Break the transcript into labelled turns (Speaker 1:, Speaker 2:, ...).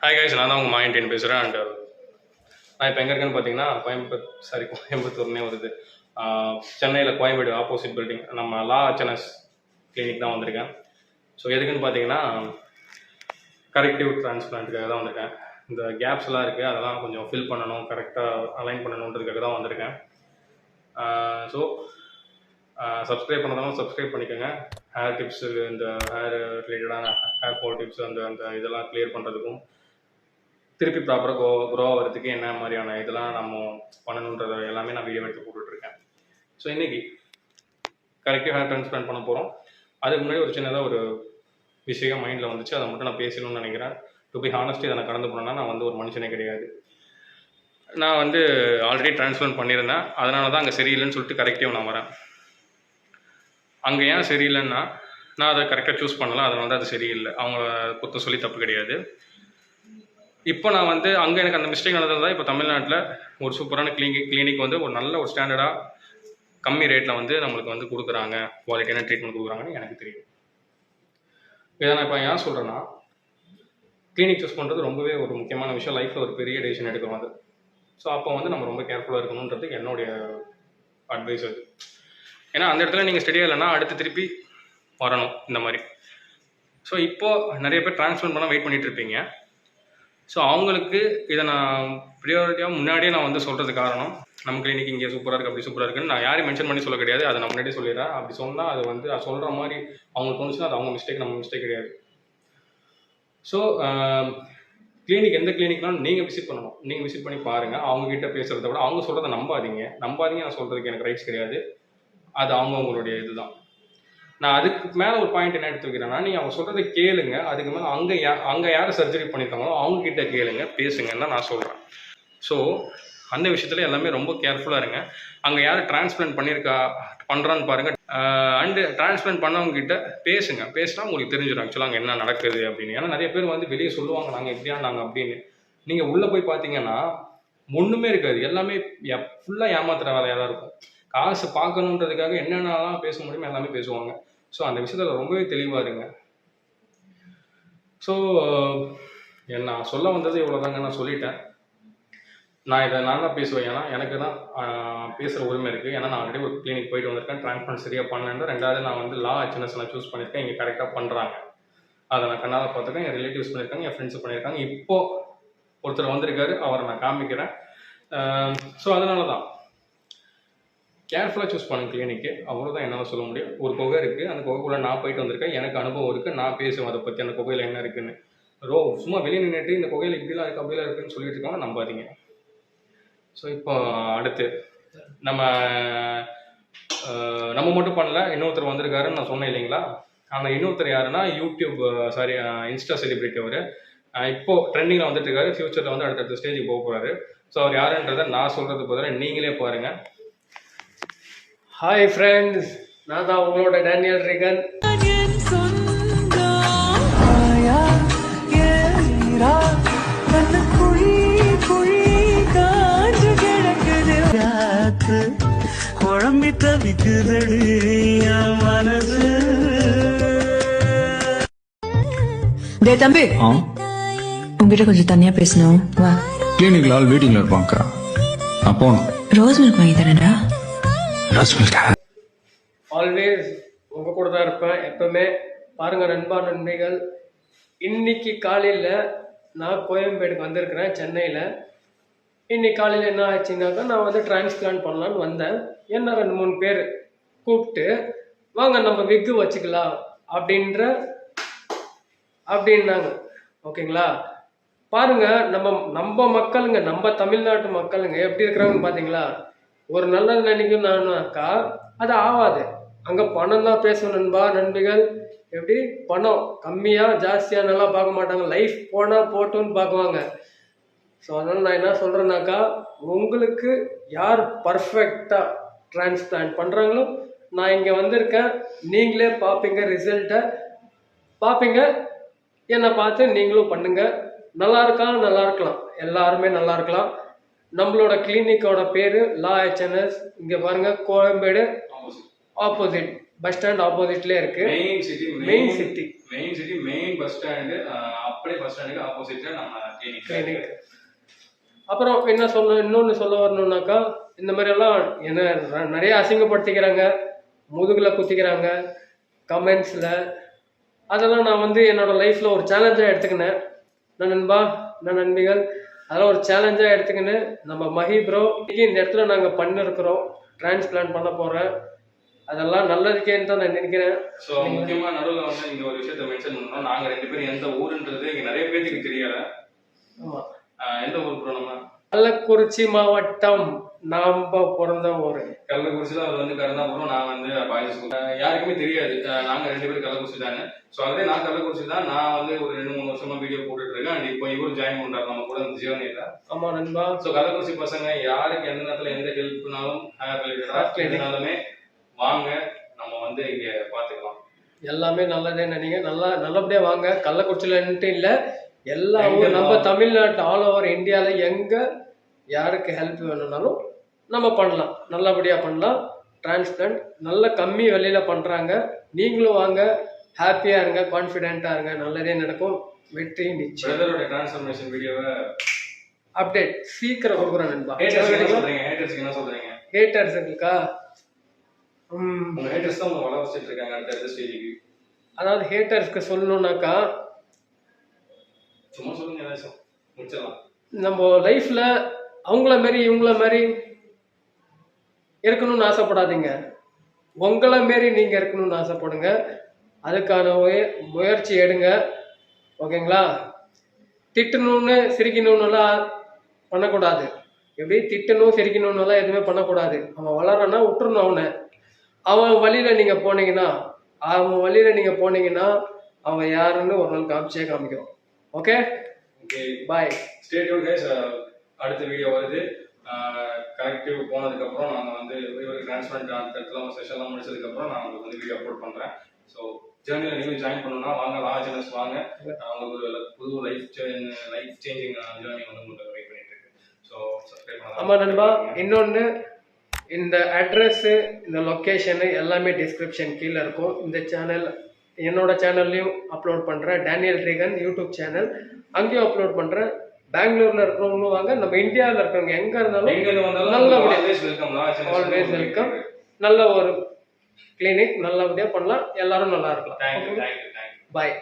Speaker 1: Hi guys, நான் தான் உங்கள் மாயன்டேன் பேசுகிறேன். அண்ட் நான் இப்போ எங்கே இருக்கேன்னு பார்த்தீங்கன்னா கோயம்புத்தூர்னே வருது. சென்னையில் கோயம்பேடு ஆப்போசிட் பில்டிங் நம்ம லா HNS கிளினிக் தான் வந்திருக்கேன். ஸோ எதுக்குன்னு பார்த்தீங்கன்னா கரெக்டிவ் டிரான்ஸ்பிளான்ட்டுக்காக தான் வந்திருக்கேன். இந்த கேப்ஸ்லாம் இருக்குது, அதெல்லாம் கொஞ்சம் ஃபில் பண்ணணும், கரெக்டாக அலைன் பண்ணணுன்றதுக்காக தான் வந்திருக்கேன். ஸோ சப்ஸ்கிரைப் பண்ணதாலும் சப்ஸ்கிரைப் பண்ணிக்கோங்க. ஹேர் டிப்ஸு, இந்த ஹேர் ரிலேட்டடான ஹேர் ஃபால் டிப்ஸ், அந்த இதெல்லாம் கிளியர் பண்ணுறதுக்கும் திருப்பி ப்ராப்பராக க்ரோ ஆகிறதுக்கு என்ன மாதிரியான இதெல்லாம் நம்ம பண்ணணுன்றது எல்லாமே நான் வீடியோ எடுத்து போட்டுட்ருக்கேன். ஸோ இன்றைக்கி கரெக்டாக ஹேர் டிரான்ஸ்பிளான்ட் பண்ண போகிறோம். அதுக்கு முன்னாடி ஒரு சின்னதாக ஒரு விஷயம் மைண்டில் வந்துச்சு, அதை மட்டும் நான் பேசணும்னு நினைக்கிறேன். டு பி ஹானஸ்ட், இதை நான் கடந்து போனேன்னா நான் வந்து ஒரு மனுஷனே கிடையாது. நான் வந்து ஆல்ரெடி டிரான்ஸ்பிளான்ட் பண்ணியிருந்தேன், அதனால தான் அங்கே சரியில்லைன்னு சொல்லிட்டு கரெக்டிவ் நான் வரேன். அங்கே ஏன் சரியில்லைன்னா நான் அதை கரெக்டாக சூஸ் பண்ணலாம், அதனால தான் அது சரியில்லை. அவங்கள குத்த சொல்லி தப்பு கிடையாது. இப்போ நான் வந்து அங்கே எனக்கு அந்த மிஸ்டேக் நடந்தது தான் இப்போ தமிழ்நாட்டில் ஒரு சூப்பரான கிளினிக் வந்து ஒரு நல்ல ஒரு ஸ்டாண்டர்டாக கம்மி ரேட்டில் வந்து நம்மளுக்கு வந்து கொடுக்குறாங்க, குவாலிட்டியான ட்ரீட்மெண்ட் கொடுக்குறாங்கன்னு எனக்கு தெரியும். இதை நான் இப்போ ஏன் சொல்கிறேன்னா, கிளினிக் சூஸ் பண்ணுறது ரொம்பவே ஒரு முக்கியமான விஷயம். லைஃப்பில் ஒரு பெரிய டெசிஷன் எடுக்கிறோம் அது. ஸோ அப்போ வந்து நம்ம ரொம்ப கேர்ஃபுல்லாக இருக்கணுன்றது என்னுடைய அட்வைஸ் அது. ஏன்னா அந்த இடத்துல நீங்கள் ஸ்டடியாக இல்லைன்னா அடுத்து திருப்பி வரணும் இந்த மாதிரி. ஸோ இப்போது நிறைய பேர் டிரான்ஸ்ஃபர் பண்ணால் வெயிட் பண்ணிகிட்டு இருப்பீங்க. ஸோ அவங்களுக்கு இதை நான் ப்ரியாரிட்டியாக முன்னாடியே நான் வந்து சொல்கிறது காரணம், நம்ம கிளினிக் இங்கே சூப்பராக இருக்குது, அப்படி சூப்பராக இருக்குன்னு நான் யாரையும் மென்ஷன் பண்ணி சொல்ல கிடையாது. அதை நான் முன்னாடியே சொல்லிடுறேன். அப்படி சொன்னால் அது வந்து அது சொல்கிற மாதிரி அவங்களுக்கு தோணுச்சுன்னா அது அவங்க மிஸ்டேக், நம்ம மிஸ்டேக் கிடையாது. ஸோ கிளினிக் எந்த கிளினிக்னாலும் நீங்கள் விசிட் பண்ணணும். நீங்கள் விசிட் பண்ணி பாருங்கள். அவங்ககிட்ட பேசுகிறத விட அவங்க சொல்கிறத நம்பாதீங்க. நான் சொல்கிறதுக்கு எனக்கு ரைட்ஸ் கிடையாது. அது அவங்களுடைய இதுதான். நான் அதுக்கு மேலே ஒரு பாயிண்ட் என்ன எடுத்து வைக்கிறேன்னா, நீங்கள் அவங்க சொல்கிறத கேளுங்க. அதுக்கு மேலே அங்கே யார் சர்ஜரி பண்ணியிருக்காங்களோ அவங்கக்கிட்ட கேளுங்க, பேசுங்கன்னு தான் நான் சொல்கிறேன். ஸோ அந்த விஷயத்தில் எல்லாமே ரொம்ப கேர்ஃபுல்லாக இருங்க. அங்கே யார் டிரான்ஸ்பிளான்ட் பண்ணுறான்னு பாருங்கள். அண்டு டிரான்ஸ்பிளான்ட் பண்ணவங்ககிட்ட பேசினா உங்களுக்கு தெரிஞ்சிடும் ஆக்சுவலாக அங்கே என்ன நடக்குது அப்படின்னு. ஏன்னா நிறைய பேர் வந்து வெளியே சொல்லுவாங்க, நாங்கள் எப்படியா நாங்கள் அப்படின்னு. நீங்கள் உள்ளே போய் பார்த்தீங்கன்னா ஒன்றுமே இருக்காது. எல்லாமே ஃபுல்லாக ஏமாத்துகிற வேலையாக தான் இருக்கும். காசு பார்க்கணுன்றதுக்காக என்னென்னலாம் பேச முடியுமோ எல்லாமே பேசுவாங்க. ஸோ அந்த விஷயத்தில் ரொம்பவே தெளிவாக இருங்க. ஸோ நான் சொல்ல வந்தது இவ்வளோதாங்க, நான் சொல்லிட்டேன். நான் தான் பேசுவேன். ஏன்னா எனக்கு தான் பேசுகிற உரிமை இருக்குது. ஏன்னா நான் ஆல்ரெடி ஒரு கிளினிக் போயிட்டு வந்திருக்கேன், டிரான்ஸ்பிளான்ட் சரியாக பண்ணேன். ரெண்டாவது நான் வந்து லா HNS நான் சூஸ் பண்ணியிருக்கேன். இங்கே கரெக்டாக பண்ணுறாங்க, அதை நான் கண்ணால் பார்த்துருக்கேன். என் ரிலேட்டிவ்ஸ் பண்ணியிருக்காங்க, என் ஃப்ரெண்ட்ஸ் பண்ணியிருக்காங்க. இப்போது ஒருத்தர் வந்திருக்காரு, அவரை நான் காமிக்கிறேன். ஸோ அதனால தான் கேர்ஃபுல்லாக சூஸ் பண்ணுங்க கிளினிக்கு. அவ்வளோதான் என்னால் சொல்ல முடியும். ஒரு குகை இருக்குது, அந்த குகைக்குள்ளே நான் போயிட்டு வந்திருக்கேன், எனக்கு அனுபவம் இருக்குது. நான் பேசுவேன் அதை பற்றி, அந்த குகையில் என்ன இருக்குன்னு. சும்மா வெளியே நின்றுட்டு இந்த குகையில் இப்படிலாம் இருக்குது அப்படிலாம் இருக்குன்னு சொல்லிட்டு இருக்காங்க, நம்பாதீங்க. ஸோ இப்போ அடுத்து நம்ம மட்டும் பண்ணல, இன்னொருத்தர் வந்திருக்காருன்னு நான் சொன்னேன் இல்லைங்களா. அந்த இன்னொருத்தர் யாருன்னா இன்ஸ்டா செலிபிரிட்டி. அவர் இப்போது ட்ரெண்டிங்கில் வந்துட்டு இருக்காரு. ஃபியூச்சரில் வந்து அடுத்தடுத்த ஸ்டேஜுக்கு போக போகிறாரு. ஸோ அவர் யாருன்றதை நான் சொல்கிறது பதிலாக நீங்களே பாருங்கள்.
Speaker 2: ஹாய் ஃப்ரெண்ட்ஸ், நான் தான் உங்களோட டேனியல் ரிகன். குழம்பி தவிக்குதடி மனசு.
Speaker 3: டேய் தம்பி, உங்ககிட்ட கொஞ்சம் தனியா பேசணும், வா.
Speaker 4: கிளினிக்ல ஆள் வெயிட்டிங்ல இருப்பாங்க, நான் போகணும்.
Speaker 3: ரோஸ் மில்க் வாங்கி தரேன்டா.
Speaker 2: ஆல்வேஸ் உங்க கூட தான் இருப்பேன் எப்பவுமே. பாருங்க நண்பா நண்பிகள், இன்னைக்கு காலையில் நான் கோயம்பேடுக்கு வந்திருக்கிறேன், சென்னையில். இன்னைக்கு காலையில் என்ன ஆச்சுன்னாக்கா, நான் வந்து டிரான்ஸ்பிளான்ட் பண்ணலான்னு வந்தேன். என்ன 2-3 பேர் கூப்பிட்டு வாங்க நம்ம விக்கு வச்சுக்கலாம் அப்படின்னாங்க. ஓகேங்களா? பாருங்க நம்ம மக்களுங்க, நம்ம தமிழ்நாட்டு மக்களுங்க எப்படி இருக்கிறாங்கன்னு பார்த்தீங்களா. ஒரு நல்லது நினைக்கணும்னாக்கா அது ஆகாது. அங்கே பணம் தான் பேசணும் நண்பா நண்பிகள். எப்படி பணம் கம்மியாக ஜாஸ்தியாக நல்லா பார்க்க மாட்டாங்க, லைஃப் போனால் போட்டோன்னு பார்க்குவாங்க. ஸோ அதனால் நான் என்ன சொல்கிறேன்னாக்கா, உங்களுக்கு யார் பர்ஃபெக்டாக டிரான்ஸ்பிளான்ட் பண்ணுறாங்களோ நான் இங்கே வந்திருக்கேன், நீங்களே பார்ப்பீங்க, ரிசல்ட்டை பார்ப்பீங்க. என்னை பார்த்து நீங்களும் பண்ணுங்கள். நல்லா இருக்கலாம், எல்லாருமே நல்லா இருக்கலாம். நம்மளோட கிளினிக்கோட பேர் லா HNS. இங்கே பாருங்கள், கோயம்பேடு ஆப்போசிட் பஸ் ஸ்டாண்ட் ஆப்போசிட்லேயே இருக்குது, main city.
Speaker 1: Main city main bus stand, அப்படியே பஸ் ஸ்டாண்டுக்கு ஆப்போசிட்ல நம்ம கிளினிக்.
Speaker 2: அப்புறம் என்ன இன்னொன்று சொல்ல வரணும்னாக்கா, இந்த மாதிரி எல்லாம் என்ன நிறைய அசிங்கப்படுத்திக்கிறாங்க, முதுகுல குத்திக்கிறாங்க கமெண்ட்ஸில். அதெல்லாம் நான் வந்து என்னோட லைஃப்பில் ஒரு சேலஞ்சாக எடுத்துக்கினேன். நான் நண்பிகள் அதெல்லாம் ஒரு சேலஞ்சாக எடுத்துக்கின்னு நம்ம மஹி ப்ரோ இந்த இடத்துல நாங்கள் பண்ணிருக்கிறோம், டிரான்ஸ்பிளான்ட் பண்ண போகிறேன். அதெல்லாம் நல்லதுக்கேன்னு தான் நான் நினைக்கிறேன்.
Speaker 1: ஸோ முக்கியமாக நடுவில் வந்து இங்கே ஒரு விஷயத்த மென்ஷன் பண்ணோம். நாங்கள் 2 பேரும் எந்த ஊருன்றது இங்கே நிறைய பேருக்கு தெரியலை.
Speaker 2: ஆமாம்,
Speaker 1: எந்த ஊர் ப்ரோ? நம்ம
Speaker 2: கள்ளக்குறிச்சி மாவட்டம், நாம பிறந்த ஊர்
Speaker 1: கள்ளக்குறிச்சியில். அவர் வந்து கருந்தாபுரம், நான் வந்து பாய்ஸ் ஸ்கூல். யாருக்குமே தெரியாது நாங்கள் 2 பேரும் கள்ளக்குறிச்சி தானே. ஸோ அதே நான் கள்ளக்குறிச்சி தான். நான் வந்து ஒரு 2-3 வருஷமா வீடியோ போட்டுட்டு இருக்கேன். அண்ட் இப்போ இவரும் ஜாயின் பண்ணுறாரு நம்ம கூட இந்த ஜேர்னியில்.
Speaker 2: ஆமா நண்பா.
Speaker 1: ஸோ கள்ளக்குறிச்சி பசங்க யாருக்கு எந்த நேரத்தில் எந்த ஹெல்ப்னாலும் எதுனாலுமே வாங்க, நம்ம வந்து இங்கே பார்த்துக்கலாம்.
Speaker 2: எல்லாமே நல்லதே நினைங்க. நல்லபடியாக வாங்க. கள்ளக்குறிச்சியிலன்ட்டு இல்லை, எல்லா ஊர் நம்ம தமிழ்நாட்டு ஆல் ஓவர் இந்தியாவில் எங்கே யாருக்கு ஹெல்ப் வேணும்னாலும் நம்ம பண்ணலாம், நல்லபடியாக பண்ணலாம். டிரான்ஸ்பிளான்ட் நல்ல கம்மி விலையில் பண்ணுறாங்க. நீங்களும் வாங்க, ஹாப்பியாக இருங்க, கான்ஃபிடென்ட்டாக இருங்க, நல்லதே நடக்கும், வெற்றி நிச்சயம்.
Speaker 1: பிரதரோட டிரான்ஸ்ஃபர்மேஷன் வீடியோவை
Speaker 2: அப்டேட் சீக்கிரம் கொடுக்குறேன் நண்பா.
Speaker 1: ஹேட்டர்ஸ்க்கு என்ன சொல்கிறீங்க?
Speaker 2: ஹேட்டர்ஸுக்கா
Speaker 1: உங்கள் ஹேட்டர்ஸ் தான் உங்களை வளர வச்சுட்டு இருக்காங்க அடுத்த ஸ்டேஜுக்கு.
Speaker 2: அதாவது ஹேட்டர்ஸ்க்கு சொல்லணுன்னாக்கா,
Speaker 1: சும்மா சொல்லுங்க, ஏதாச்சும் முடிச்சிடலாம்.
Speaker 2: நம்ம லைஃப்ல அவங்கள மாரி இவங்கள மாரி இருக்கணும்னு ஆசைப்படாதீங்க. உங்களை மாரி நீங்க இருக்கணும்னு ஆசைப்படுங்க. அதுக்கான முயற்சி எடுங்க. ஓகேங்களா? திட்டணும்னு சிரிக்கணும்னுலாம் பண்ணக்கூடாது. எப்படி திட்டணும் சிரிக்கணும்னுலாம் எதுவுமே பண்ணக்கூடாது. அவன் வளரானா விட்டுறணும். அவன் வழியில நீங்க போனீங்கன்னா அவன் யாருன்னு ஒரு நாள் காமிச்சே காமிக்கும். Okay bye.
Speaker 1: Stay tune guys. அடுத்த வீடியோ வருது. கரெக்டிவ் போனதுக்கப்புறம் நாங்கள் வந்து இவருக்கு டிரான்ஸ்பிளான்ட் அடுத்தலாம் செஷன்லாம் முடிச்சதுக்கப்புறம் நான் உங்களுக்கு வந்து வீடியோ அப்லோட் பண்ணுறேன். ஸோ ஜேர்னியில் நீங்கள் ஜாயின் பண்ணணும்னா வாங்க, லாஜனஸ் வாங்க. அவங்களுக்கு ஒரு புது லைஃப் சேஞ்சிங் ஜேர்னி வந்து உங்களுக்கு வெயிட் பண்ணிட்டு இருக்கு. ஸோ சப்ஸ்கிரைப் பண்ணலாம்.
Speaker 2: ஆமாம் நண்பா, இன்னொன்று இந்த அட்ரஸ்ஸு இந்த லொக்கேஷனு எல்லாமே டிஸ்கிரிப்ஷன் கீழே இருக்கும். இந்த சேனல் என்னோட சேனல்லையும் அப்லோட் பண்ணுறேன், டேனியல் ரீகன் யூடியூப் சேனல், அங்கேயும் அப்லோட் பண்ணுறேன். பெங்களூரில் இருக்கிறவங்களும் வாங்க, நம்ம இந்தியாவில் இருக்கிறவங்க எங்கே இருந்தாலும் நல்லபடியாக ஆல்வேஸ் வெல்கம். நல்ல ஒரு கிளினிக் நல்லபடியாக பண்ணலாம், எல்லாரும் நல்லா இருக்கலாம்.
Speaker 1: தேங்க்யூ.
Speaker 2: பாய்.